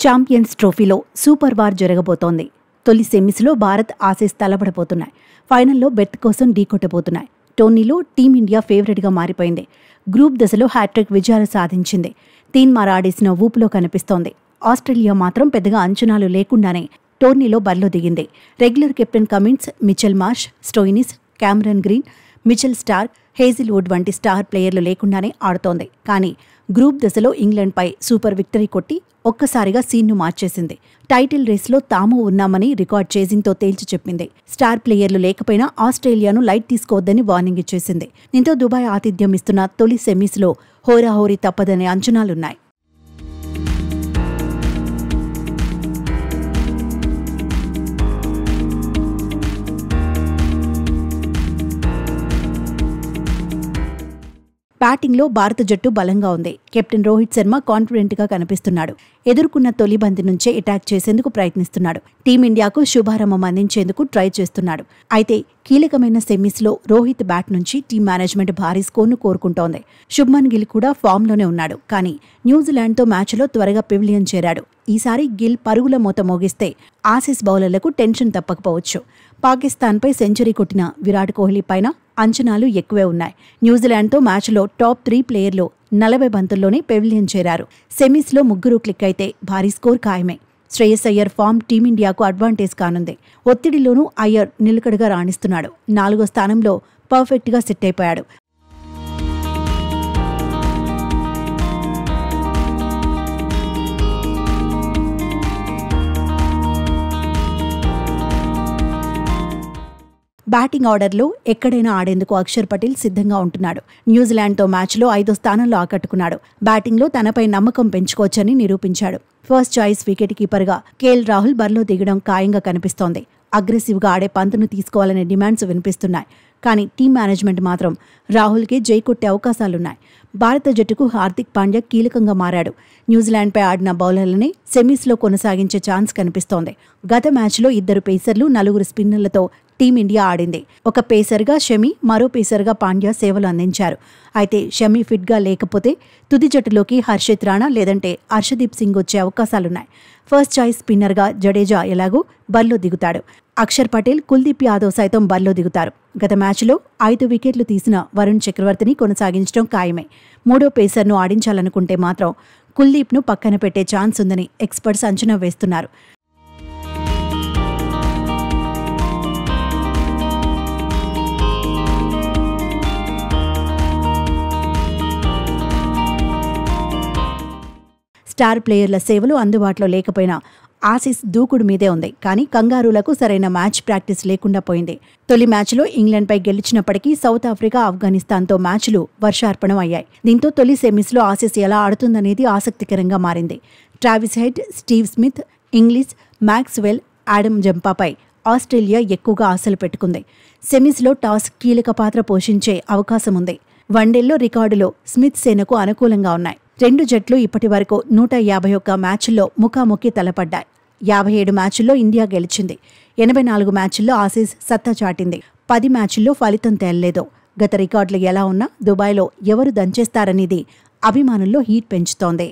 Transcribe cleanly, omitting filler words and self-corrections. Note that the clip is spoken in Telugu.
ఛాంపియన్స్ ట్రోఫీలో సూపర్ వార్ జరగబోతోంది. తొలి సెమీస్లో భారత్ ఆసీస్ తలపడబోతున్నాయి. ఫైనల్లో బెర్త్ కోసం ఢీకొట్టబోతున్నాయి. టోర్నీలో టీమిండియా ఫేవరెట్గా మారిపోయింది. గ్రూప్ దశలో హ్యాట్రిక్ విజయాలు సాధించింది. తీన్మార్ ఆడేసిన ఊపులో కనిపిస్తోంది. ఆస్ట్రేలియా మాత్రం పెద్దగా అంచనాలు లేకుండానే టోర్నీలో బరిలో దిగింది. Regular captain Cummins, Mitchell Marsh, Stoinis, Cameron green, Mitchell Starc, Hazlewood వంటి స్టార్ ప్లేయర్లు లేకుండానే ఆడుతోంది. కానీ గ్రూప్ దశలో ఇంగ్లాండ్పై సూపర్ విక్టరీ కొట్టి ఒక్కసారిగా సీన్ను మార్చేసింది. టైటిల్ రేస్లో తాము ఉన్నామని రికార్డ్ చేజింగ్తో తేల్చి చెప్పింది. స్టార్ ప్లేయర్లు లేకపోయినా ఆస్ట్రేలియాను లైట్ తీసుకోవద్దని వార్నింగ్ ఇచ్చేసింది. దీంతో దుబాయ్ ఆతిథ్యం ఇస్తున్న తొలి సెమీస్లో హోరాహోరీ తప్పదనే అంచనాలున్నాయి. బ్యాటింగ్లో భారత జట్టు బలంగా ఉంది. కెప్టెన్ రోహిత్ శర్మ కాన్ఫిడెంట్గా కనిపిస్తున్నాడు. ఎదుర్కొన్న తొలి బంతి నుంచే అటాక్ చేసేందుకు ప్రయత్నిస్తున్నాడు. టీమిండియాకు శుభారంభం అందించేందుకు ట్రై చేస్తున్నాడు. అయితే కీలకమైన సెమీస్లో రోహిత్ బ్యాట్ నుంచి టీం మేనేజ్మెంట్ భారీ స్కోర్ను కోరుకుంటోంది. శుభ్మన్ గిల్ కూడా ఫామ్లోనే ఉన్నాడు. కానీ న్యూజిలాండ్తో మ్యాచ్లో త్వరగా పెవిలియన్ చేరాడు. ఈసారి గిల్ పరుగుల మూత మోగిస్తే ఆసీస్ బౌలర్లకు టెన్షన్ తప్పకపోవచ్చు. పాకిస్తాన్పై సెంచరీ కొట్టిన విరాట్ కోహ్లీ పైన అంచనాలు ఎక్కువే ఉన్నాయి. న్యూజిలాండ్తో మ్యాచ్లో టాప్ 3 ప్లేయర్లు 40 బంతుల్లోనే పెవిలియన్ చేరారు. సెమీస్లో ముగ్గురు క్లిక్ అయితే భారీ స్కోర్ ఖాయమే. శ్రేయస్ అయ్యర్ ఫామ్ టీమిండియాకు అడ్వాంటేజ్ కానుంది. ఒత్తిడిలోనూ అయ్యర్ నిలకడగా రాణిస్తున్నాడు. 4వ స్థానంలో పర్ఫెక్ట్గా సెట్ అయిపోయాడు. బ్యాటింగ్ ఆర్డర్లో ఎక్కడైనా ఆడేందుకు అక్షర్ పటేల్ సిద్ధంగా ఉంటున్నాడు. న్యూజిలాండ్తో మ్యాచ్లో 5వ స్థానంలో ఆకట్టుకున్నాడు. బ్యాటింగ్లో తనపై నమ్మకం పెంచుకోవచ్చని నిరూపించాడు. ఫస్ట్ చాయిస్ వికెట్ కీపర్గా కేఎల్ రాహుల్ బరిలో దిగడం ఖాయంగా కనిపిస్తోంది. అగ్రెసివ్గా ఆడే పంతును తీసుకోవాలనే డిమాండ్స్ వినిపిస్తున్నాయి. కానీ టీం మేనేజ్మెంట్ మాత్రం రాహుల్కి జై కొట్టే అవకాశాలున్నాయి. భారత జట్టుకు హార్దిక్ పాండ్యా కీలకంగా మారాడు. న్యూజిలాండ్పై ఆడిన బౌలర్లని సెమీస్లో కొనసాగించే ఛాన్స్ కనిపిస్తోంది. గత మ్యాచ్లో 2 పేసర్లు 4 స్పిన్నర్లతో టీమిండియా ఆడింది. ఒక పేసర్గా షమి, మరో పేసర్గా పాండ్యా సేవలు అందించారు. అయితే షమి ఫిట్గా లేకపోతే తుది జట్టులోకి హర్షిత్ రాణా లేదంటే హర్షదీప్ సింగ్ వచ్చే అవకాశాలున్నాయి. ఫస్ట్ చాయిస్ స్పిన్నర్గా జడేజా ఎలాగూ బరిలో దిగుతాడు. అక్షర్ పటేల్, కుల్దీప్ యాదవ్ సైతం బరిలో దిగుతారు. గత మ్యాచ్లో 5 వికెట్లు తీసిన వరుణ్ చక్రవర్తిని కొనసాగించడం ఖాయమే. 3వ పేసర్ను ఆడించాలనుకుంటే మాత్రం కుల్దీప్ను పక్కన పెట్టే ఛాన్స్ ఉందని ఎక్స్పర్ట్స్ అంచనా వేస్తున్నారు. స్టార్ ప్లేయర్ల సేవలు అందుబాటులో లేకపోయినా ఆసీస్ దూకుడు మీదే ఉంది. కానీ కంగారూలకు సరైన మ్యాచ్ ప్రాక్టీస్ లేకుండా పోయింది. తొలి మ్యాచ్లో ఇంగ్లాండ్పై గెలిచినప్పటికీ సౌత్ ఆఫ్రికా, ఆఫ్ఘనిస్తాన్తో మ్యాచ్లు వర్షార్పణం అయ్యాయి. దీంతో తొలి సెమీస్లో ఆసీస్ ఎలా ఆడుతుందనేది ఆసక్తికరంగా మారింది. Travis Head, Steve Smith, Inglis, Maxwell, Adam జంపాపై ఆస్ట్రేలియా ఎక్కువగా ఆశలు పెట్టుకుంది. సెమీస్లో టాస్ కీలక పాత్ర పోషించే అవకాశం ఉంది. వన్డేల్లో రికార్డులో స్మిత్ సేనకు అనుకూలంగా ఉన్నాయి. 2 జట్లు ఇప్పటి వరకు 151 మ్యాచ్ల్లో ముఖాముఖి తలపడ్డాయి. 57 మ్యాచ్ల్లో ఇండియా గెలిచింది. 84 మ్యాచ్ల్లో ఆసీస్ సత్తా చాటింది. 10 మ్యాచ్ల్లో ఫలితం తేలలేదు. గత రికార్డులు ఎలా ఉన్నా దుబాయ్లో ఎవరు దంచేస్తారనేది అభిమానుల్లో హీట్ పెంచుతోంది.